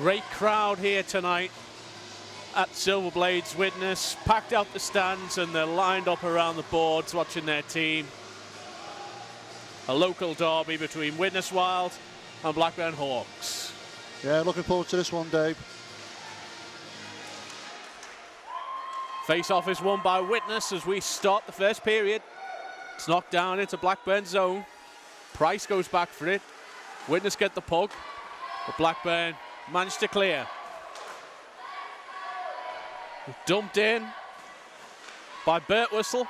Great crowd here tonight at Silverblades Widnes, packed out the stands and they're lined up around the boards watching their team. A local derby between Widnes Wild and Blackburn Hawks. Yeah, looking forward to this one, Dave. Face-off is won by Widnes as we start the first period. It's knocked down into Blackburn zone. Price goes back for it. Widnes get the puck, but Blackburn managed to clear. Dumped in by Bert Whistle.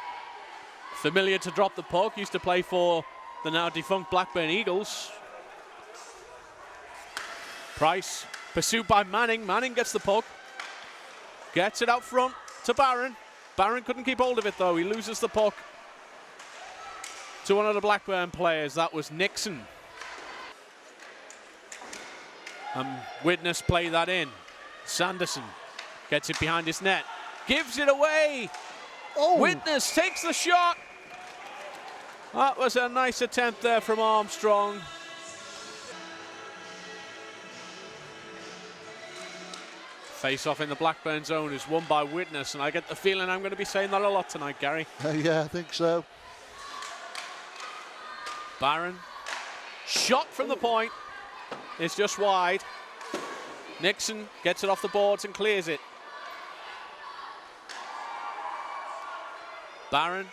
Familiar to drop the puck, used to play for the now defunct Blackburn Eagles. Price pursued by Manning. Manning gets the puck. Gets it out front to Barron. Barron couldn't keep hold of it though. He loses the puck to one of the Blackburn players. That was Nixon. Widnes play that in. Sanderson gets it behind his net. Gives it away. Oh. Widnes takes the shot. That was a nice attempt there from Armstrong. Face-off in the Blackburn zone is won by Widnes, and I get the feeling I'm going to be saying that a lot tonight, Gary. Yeah, I think so. Barron, shot from the point. It's just wide. Nixon gets it off the boards and clears it. Barron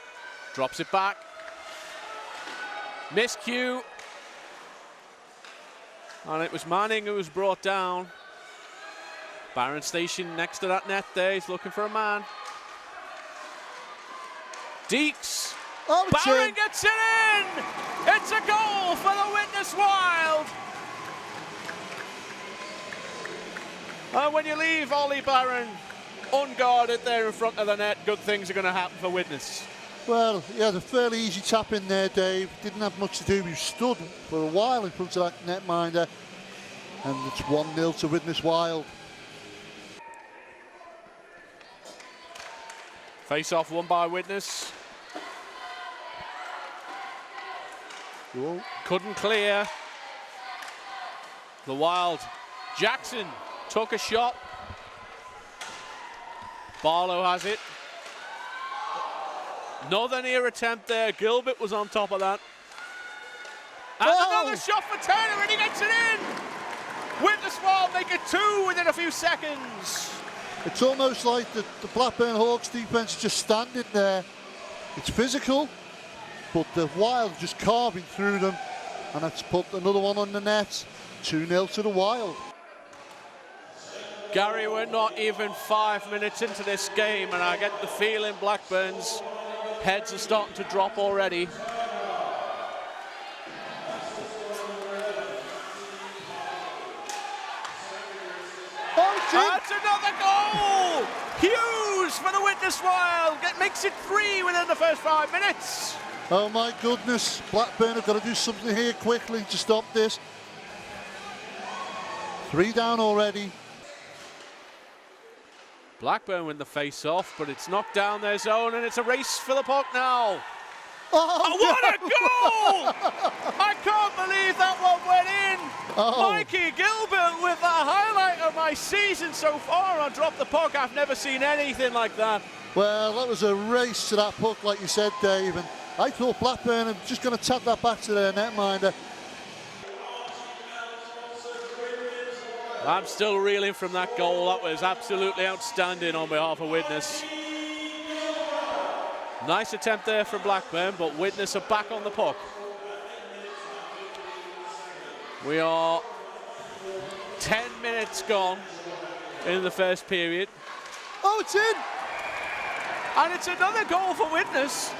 drops it back. Miscue. And it was Manning who was brought down. Barron stationed next to that net there. He's looking for a man. Deeks. Oh, Barron gets it in! It's a goal for the Widnes Wild! And when you leave Ollie Barron unguarded there in front of the net, good things are going to happen for Widnes. Well, he had a fairly easy tap in there, Dave. Didn't have much to do. He stood for a while in front of that netminder. And it's 1-0 to Widnes Wild. Face-off won by Widnes. Whoa. Couldn't clear. The Wild. Jackson took a shot. Barlow has it. Another near attempt there. Gilbert was on top of that. And another shot for Turner, and he gets it in. Widnes Wild make it 2 within a few seconds. It's almost like the Blackburn Hawks defense is just standing there. It's physical, but the Wild just carving through them, and that's put another one on the net. 2-0 to the Wild. Gary, we're not even 5 minutes into this game, and I get the feeling Blackburn's heads are starting to drop already. That's another goal! Hughes for the Widnes Wild makes it 3 within the first 5 minutes. Oh my goodness, Blackburn have got to do something here quickly to stop this. 3 down already. Blackburn win the face-off, but it's knocked down their zone, and it's a race for the puck now. Oh, what a goal! I can't believe that one went in. Oh. Mikey Gilbert with the highlight of my season so far on Drop the Puck. I've never seen anything like that. Well, that was a race to that puck, like you said, Dave, and I thought Blackburn are just going to tap that back to their netminder. I'm still reeling from that goal. That was absolutely outstanding on behalf of Widnes. Nice attempt there from Blackburn, but Widnes are back on the puck. We are 10 minutes gone in the first period. Oh, it's in! And it's another goal for Widnes.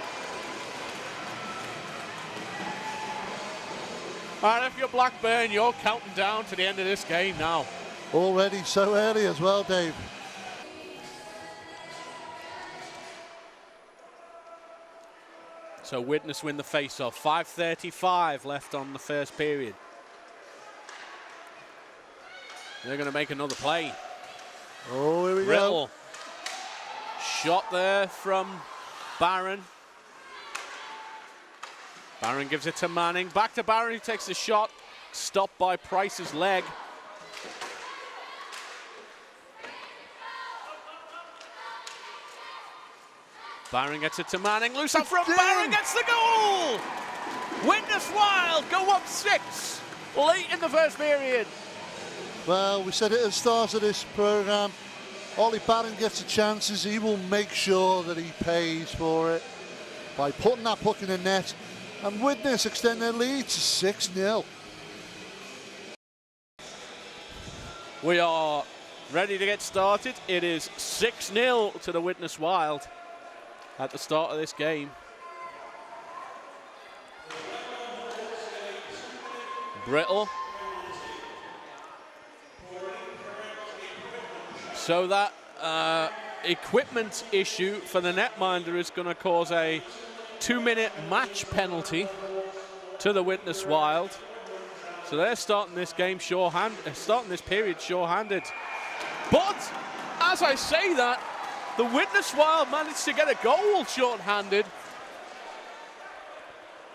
And if you're Blackburn, you're counting down to the end of this game now. Already so early as well, Dave. So Widnes win the face-off. 5:35 left on the first period. They're going to make another play. Oh, here we Riddle. go. Shot there from Barron. Barron gives it to Manning. Back to Barron, who takes the shot. Stopped by Price's leg. Barron gets it to Manning, loose out front, Barron gets the goal! Widnes Wild go up 6 late in the first period. Well, we said it at the start of this programme. Ollie Barron gets the chances, he will make sure that he pays for it by putting that puck in the net, and Widnes extend their lead to 6-0. We are ready to get started. It is 6-0 to the Widnes Wild at the start of this game. Brittle. So that equipment issue for the netminder is going to cause a 2-minute match penalty to the Widnes Wild. So they're starting this game starting this period short-handed. But as I say that, the Widnes Wild managed to get a goal short-handed.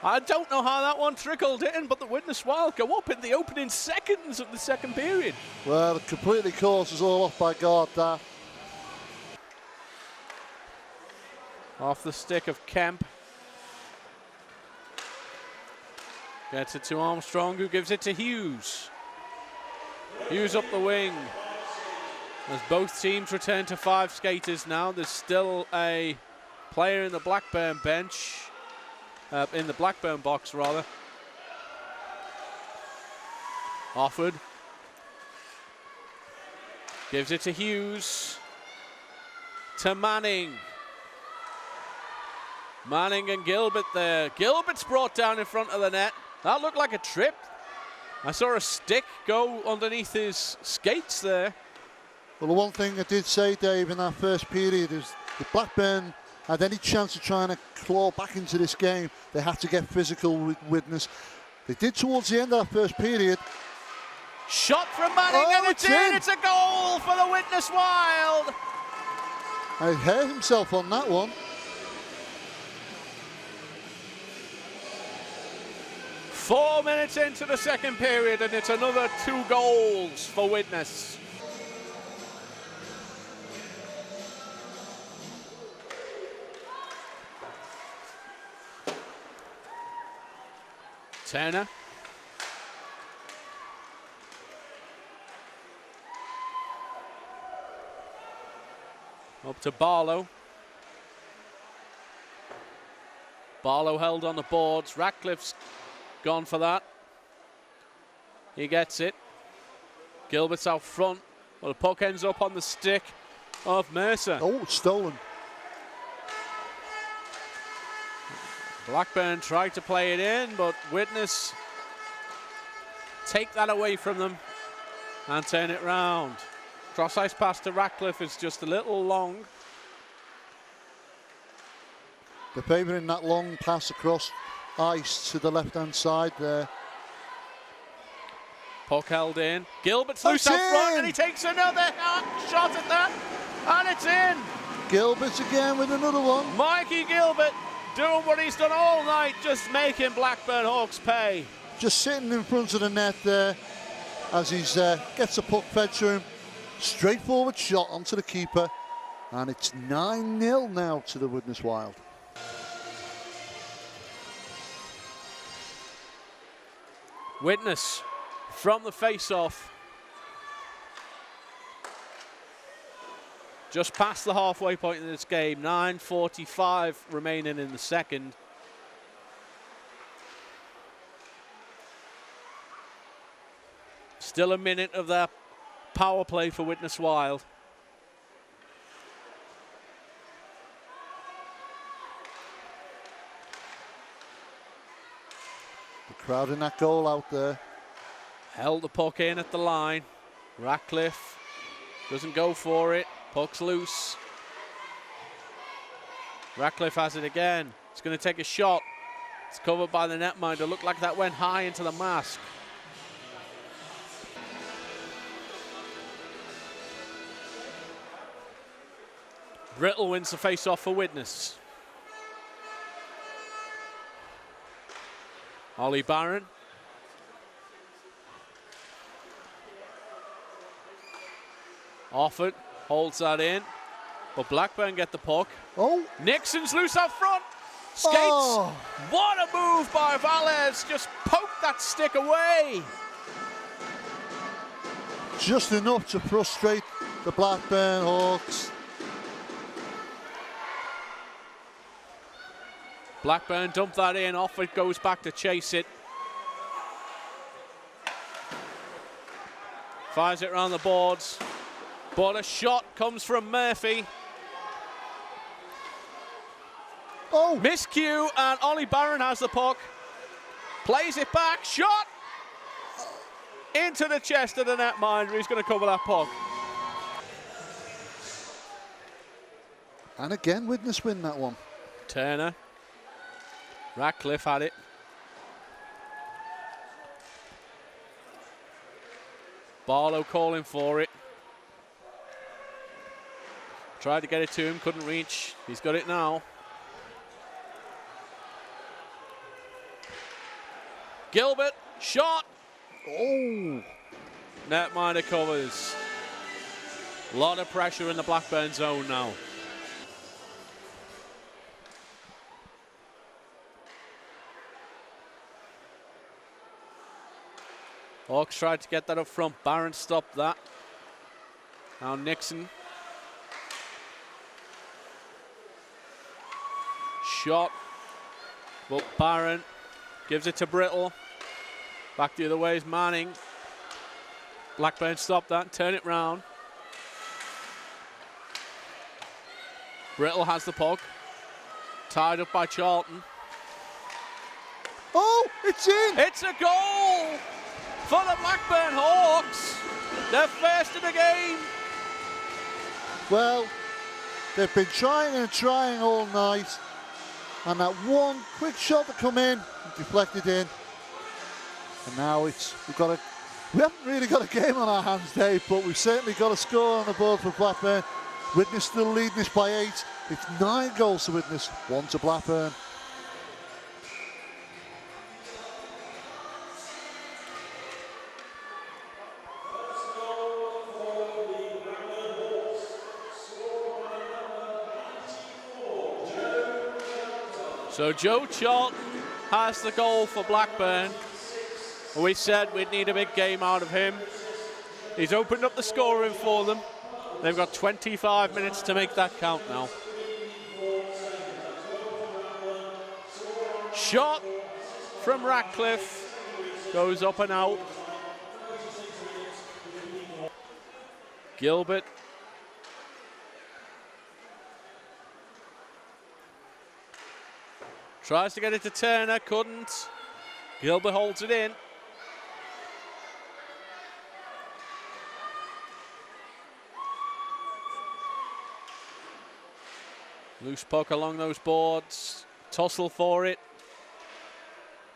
I don't know how that one trickled in, but the Widnes Wild go up in the opening seconds of the second period. Well, it completely caught us all off by guard that. Off the stick of Kemp. Gets it to Armstrong, who gives it to Hughes. Hughes up the wing. As both teams return to 5 skaters now, there's still a player in the Blackburn bench. In the Blackburn box, rather. Offered. Gives it to Hughes. To Manning. Manning and Gilbert there. Gilbert's brought down in front of the net. That looked like a trip. I saw a stick go underneath his skates there. Well, the one thing I did say, Dave, in that first period is if Blackburn had any chance of trying to claw back into this game, they had to get physical with Widnes. They did towards the end of that first period. Shot from Manning, and it's in! It's a goal for the Widnes Wild! He hurt himself on that one. 4 minutes into the second period, and it's another 2 goals for Widnes. Turner. Up to Barlow. Barlow held on the boards. Ratcliffe's gone for that. He gets it. Gilbert's out front. Well, the puck ends up on the stick of Mercer. Oh, it's stolen. Blackburn tried to play it in, but Widnes take that away from them and turn it round. Cross ice pass to Ratcliffe is just a little long. They're favouring that long pass across ice to the left-hand side there. Puck held in. Gilbert's loose out front, and he takes another shot at that, and it's in. Gilbert again with another one. Mikey Gilbert doing what he's done all night, just making Blackburn Hawks pay. Just sitting in front of the net there as he gets the puck fed to him. Straightforward shot onto the keeper, and it's 9-0 now to the Widnes Wild. Widnes from the face-off. Just past the halfway point in this game. 9:45 remaining in the second. Still a minute of that power play for Widnes Wild. Crowding that goal out there. Held the puck in at the line. Ratcliffe doesn't go for it. Puck's loose. Ratcliffe has it again. He's going to take a shot. It's covered by the netminder. Looked like that went high into the mask. Brittle wins the face-off for Widnes. Ollie Barron. Offered, holds that in. But Blackburn get the puck. Oh. Nixon's loose out front. Skates. Oh. What a move by Valles. Just poked that stick away. Just enough to frustrate the Blackburn Hawks. Blackburn dumped that in. Off it goes back to chase it. Fires it around the boards. But a shot comes from Murphy. Oh! Miscue, and Ollie Barron has the puck. Plays it back. Shot! Into the chest of the netminder. He's going to cover that puck. And again, Widnes win that one. Turner. Ratcliffe had it. Barlow calling for it. Tried to get it to him, couldn't reach. He's got it now. Gilbert, shot. Oh! Netminder covers. A lot of pressure in the Blackburn zone now. Hawks tried to get that up front. Barron stopped that. Now Nixon. Shot. But Barron gives it to Brittle. Back the other way is Manning. Blackburn stopped that, turn it round. Brittle has the puck. Tied up by Charlton. Oh, it's in! It's a goal for the Blackburn Hawks. Their first in the game. Well, they've been trying and trying all night. And that one quick shot to come in, deflected in. And now we haven't really got a game on our hands, Dave, but we've certainly got a score on the board for Blackburn. Widnes still leading this by 8. It's 9 goals to Widnes, 1 to Blackburn. So Joe Charlton has the goal for Blackburn. We said we'd need a big game out of him. He's opened up the scoring for them. They've got 25 minutes to make that count now. Shot from Ratcliffe. Goes up and out. Gilbert. Tries to get it to Turner, couldn't. Gilbert holds it in. Loose puck along those boards. Tussle for it.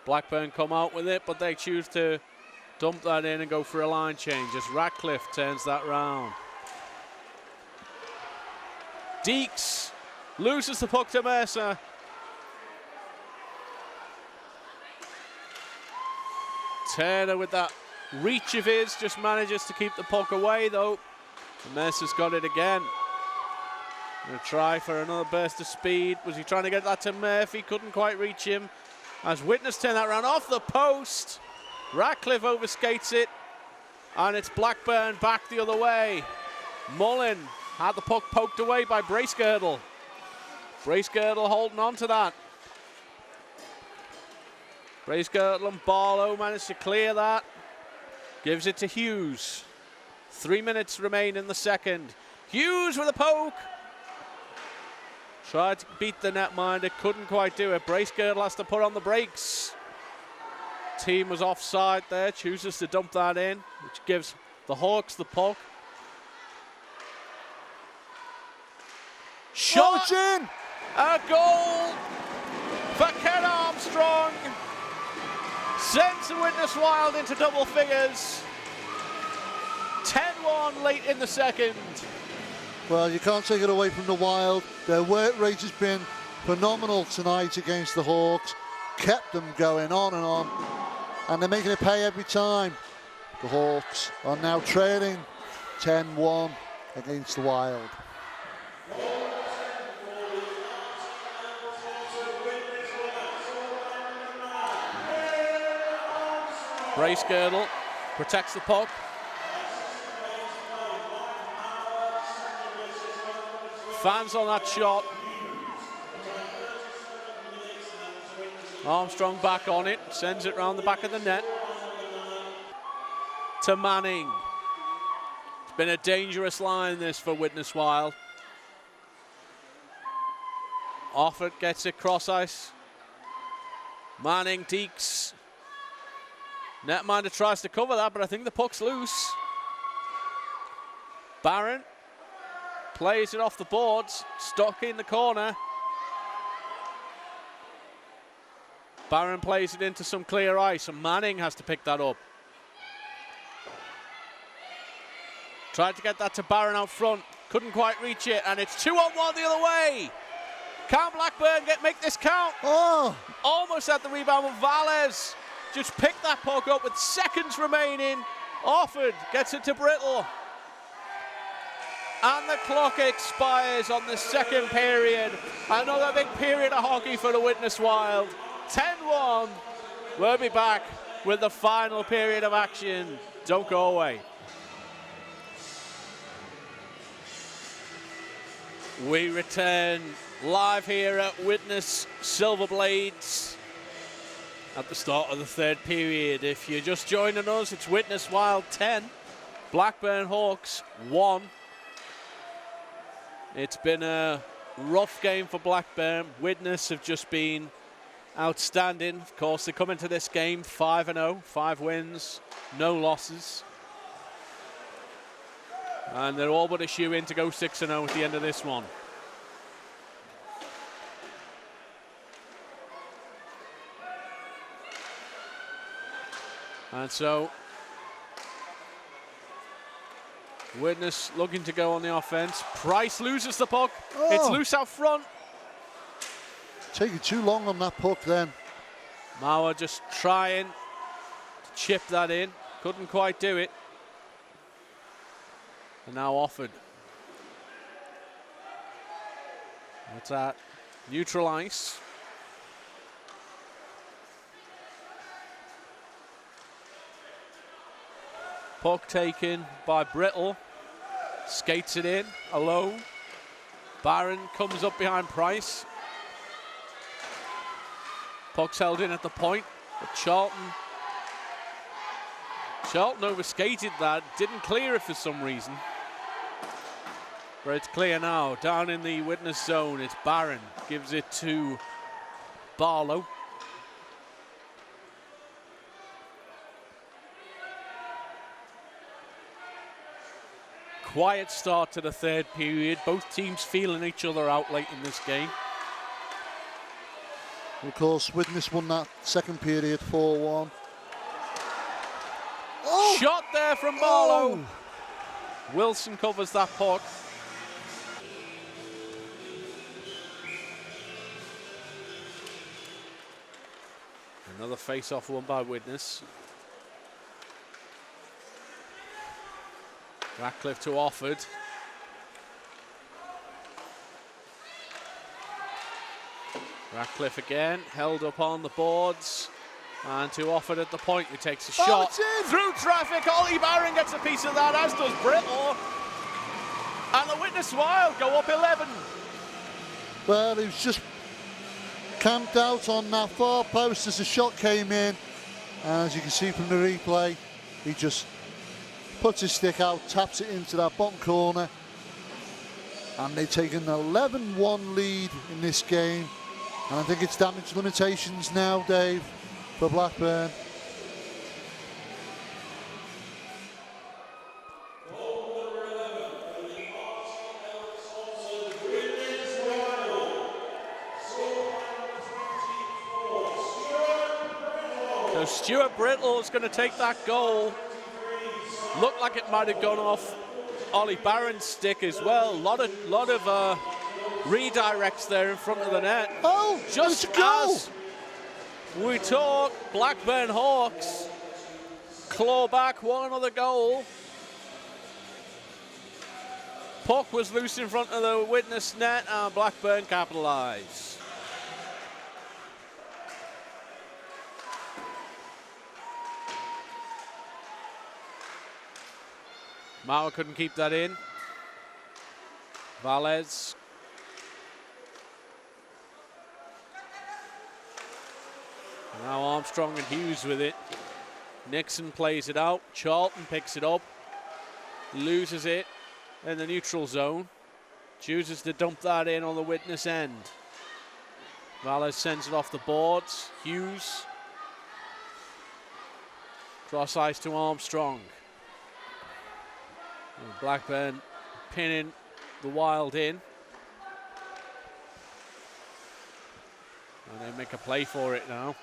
Blackburn come out with it, but they choose to dump that in and go for a line change as Ratcliffe turns that round. Deeks loses the puck to Mercer. Turner with that reach of his just manages to keep the puck away though. And Mercer's got it again. Gonna try for another burst of speed. Was he trying to get that to Murphy? Couldn't quite reach him. As Widnes turn that round off the post. Ratcliffe overskates it. And it's Blackburn back the other way. Mullen had the puck poked away by Bracegirdle. Bracegirdle holding on to that. Bracegirdle and Barlow managed to clear that. Gives it to Hughes. 3 minutes remain in the second. Hughes with a poke. Tried to beat the netminder, couldn't quite do it. Bracegirdle has to put on the brakes. Team was offside there, chooses to dump that in, which gives the Hawks the puck. Shot! Oh, in. A goal for Ken Armstrong. Sends the Widnes Wild into double figures. 10-1 late in the second. Well, you can't take it away from the Wild. Their work rate has been phenomenal tonight against the Hawks. Kept them going on, and they're making it pay every time. The Hawks are now trailing 10-1 against the Wild. Brace girdle protects the puck. Fans on that shot. Armstrong back on it, sends it round the back of the net. To Manning. It's been a dangerous line this for Widnes Wild. Offord gets it cross ice. Manning dekes. Netminder tries to cover that, but I think the puck's loose. Barron plays it off the boards, stuck in the corner. Barron plays it into some clear ice, and Manning has to pick that up. Tried to get that to Barron out front, couldn't quite reach it, and it's 2-on-1 the other way. Can Blackburn make this count? Oh! Almost at the rebound with Valles. Just picked that puck up with seconds remaining. Offord gets it to Brittle. And the clock expires on the second period. Another big period of hockey for the Widnes Wild. 10-1. We'll be back with the final period of action. Don't go away. We return live here at Widnes Silver Blades at the start of the third period. If you're just joining us, it's Widnes Wild 10, Blackburn Hawks 1. It's been a rough game for Blackburn. Widnes have just been outstanding. Of course, they come into this game 5-0, 5 wins, no losses. And they're all but a shoe in to go 6-0 at the end of this one. And so, Widnes looking to go on the offense. Price loses the puck. Oh. It's loose out front. Taking too long on that puck then. Mauer just trying to chip that in. Couldn't quite do it. And now Offord. What's that? Neutral ice. Puck taken by Brittle. Skates it in alone. Barron comes up behind Price. Puck's held in at the point, but Charlton overskated that, didn't clear it for some reason. But it's clear now, down in the Widnes zone, it's Barron, gives it to Barlow. Quiet start to the third period, both teams feeling each other out late in this game. Of course, Widnes won that second period 4-1. Oh! Shot there from Barlow. Oh! Wilson covers that puck. Another face-off won by Widnes. Ratcliffe to Offord. Ratcliffe again, held up on the boards. And to Offord at the point, who takes a shot. Through traffic, Ollie Barron gets a piece of that, as does Brittle. And the Widnes Wild go up 11. Well, he was just camped out on that far post as the shot came in. And as you can see from the replay, he just puts his stick out, taps it into that bottom corner. And they take an 11-1 lead in this game. And I think it's damage limitations now, Dave, for Blackburn. So Stuart Brittle is going to take that goal. Looked like it might have gone off Ollie Barron's stick as well. Lot of redirects there in front of the net. Oh, just as we talk, Blackburn Hawks claw back one another goal. Puck was loose in front of the Widnes net and Blackburn capitalise. Mauer couldn't keep that in. Valles. Now Armstrong and Hughes with it. Nixon plays it out. Charlton picks it up. Loses it in the neutral zone. Chooses to dump that in on the Widnes end. Valles sends it off the boards. Hughes. Cross ice to Armstrong. And Blackburn pinning the Wild in. And they make a play for it now.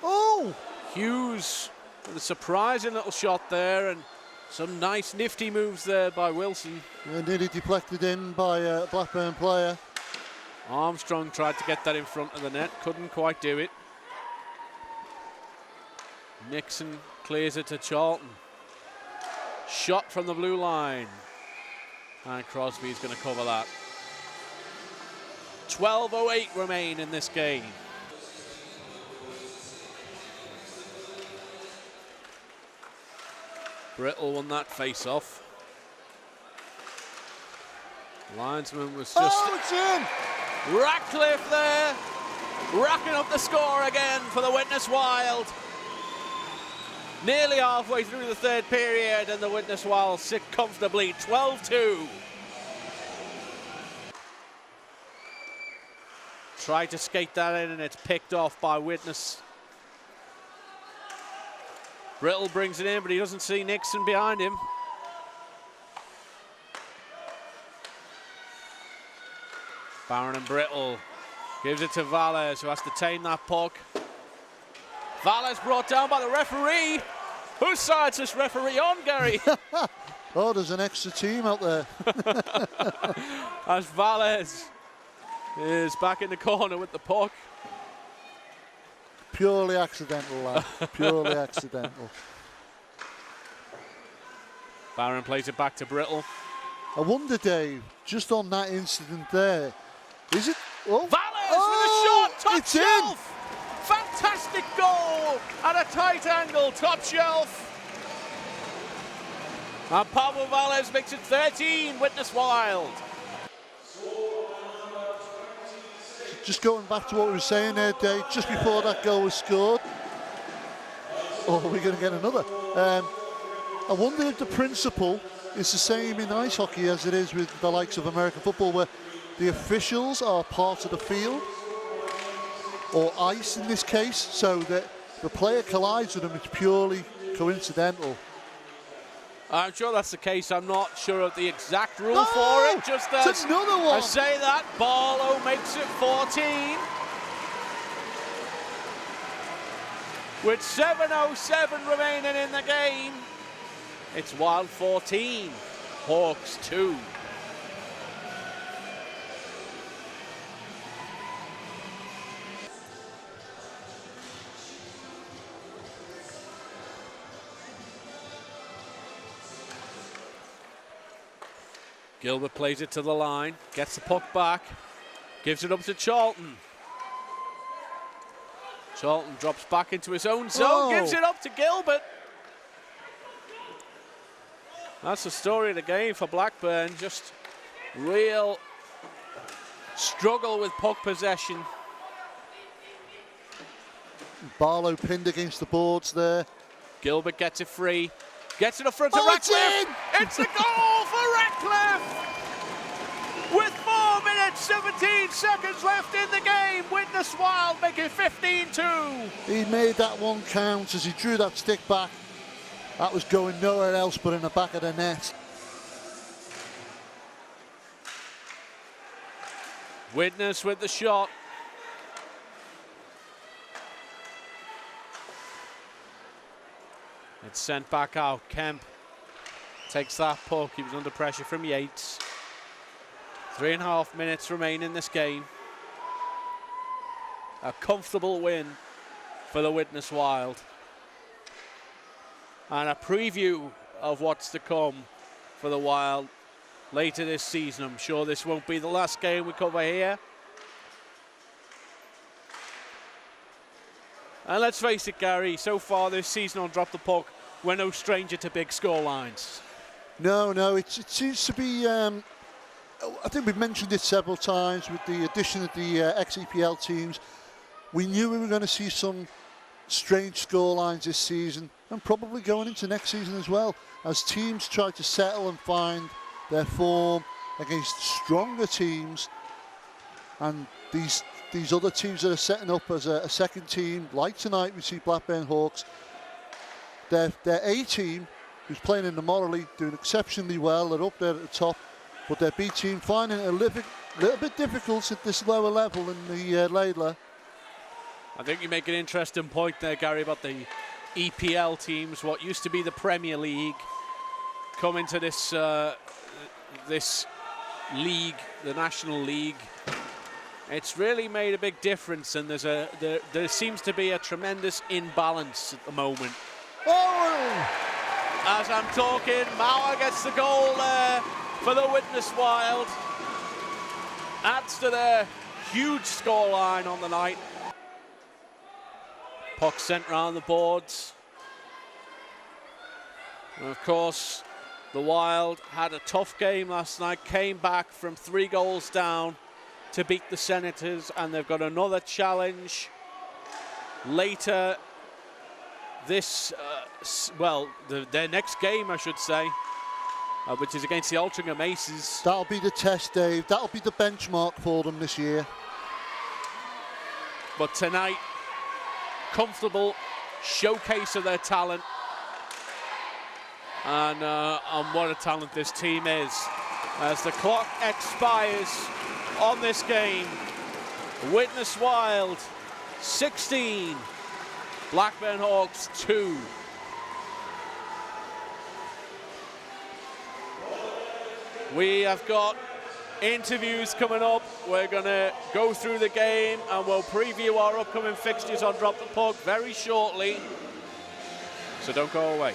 Oh! Hughes with a surprising little shot there, and some nice nifty moves there by Wilson. Nearly deflected in by a Blackburn player. Armstrong tried to get that in front of the net, couldn't quite do it. Nixon clears it to Charlton. Shot from the blue line. And Crosby's going to cover that. 12:08 remain in this game. Brittle won that face-off. Linesman was just... Oh, it's in! Ratcliffe there, racking up the score again for the Widnes Wild. Nearly halfway through the third period, and the Widnes Wild sit comfortably, 12-2. Tried to skate that in, and it's picked off by Widnes. Brittle brings it in, but he doesn't see Nixon behind him. Barron and Brittle gives it to Valles, who has to tame that puck. Valles brought down by the referee. Whose side's this referee on, Gary? Oh, there's an extra team out there. As Valles is back in the corner with the puck. Purely accidental, lad. Purely accidental. Barron plays it back to Brittle. I wonder, Dave, just on that incident there, is it? Oh, Valles with a shot, top it's shelf. Fantastic goal at a tight angle, top shelf. And Pablo Valles makes it 13, Widnes Wild. Just going back to what we were saying there, Dave, just before that goal was scored. Oh, we're going to get another. I wonder if the principle is the same in ice hockey as it is with the likes of American football, where the officials are part of the field, or ice in this case, so that the player collides with them, it's purely coincidental. I'm sure that's the case. I'm not sure of the exact rule for it. Just as it's another one. I say that, Barlow makes it 14. With 7:07 remaining in the game, it's Wild 14, Hawks 2. Gilbert plays it to the line, gets the puck back, gives it up to Charlton. Charlton drops back into his own zone, gives it up to Gilbert. That's the story of the game for Blackburn, just real struggle with puck possession. Barlow pinned against the boards there. Gilbert gets it free, gets it up front to Ratcliffe. It's a goal for Ratcliffe! With 4 minutes, 17 seconds left in the game, Widnes Wild make it 15-2. He made that one count as he drew that stick back. That was going nowhere else but in the back of the net. Widnes with the shot. It's sent back out. Kemp takes that puck. He was under pressure from Yates. 3.5 minutes remain in this game. A comfortable win for the Widnes Wild. And a preview of what's to come for the Wild later this season. I'm sure this won't be the last game we cover here. And let's face it, Gary, so far this season on Drop the Puck, we're no stranger to big score lines. No, it seems to be, I think we've mentioned it several times with the addition of the ex-EPL teams. We knew we were going to see some strange score lines this season, and probably going into next season as well, as teams try to settle and find their form against stronger teams. And these other teams that are setting up as a second team, like tonight we see Blackburn Hawks, their A team, who's playing in the Moral League, doing exceptionally well. They're up there at the top, but their B team finding it a little bit difficult at this lower level in the Laidler. I think you make an interesting point there, Gary, about the EPL teams, what used to be the Premier League, come into this this league, the National League. It's really made a big difference, and there seems to be a tremendous imbalance at the moment. Oh! As I'm talking, Mauer gets the goal there for the Widnes Wild. Adds to their huge scoreline on the night. Puck sent round the boards. And of course, the Wild had a tough game last night, came back from 3 goals down to beat the Senators, and they've got another challenge later this, their next game, I should say, which is against the Altrincham Aces. That'll be the test, Dave. That'll be the benchmark for them this year. But tonight, comfortable showcase of their talent, and what a talent this team is. As the clock expires on this game, Widnes Wild 16, Blackburn Hawks 2. We have got interviews coming up. We're going to go through the game and we'll preview our upcoming fixtures on Drop the Puck very shortly. So don't go away.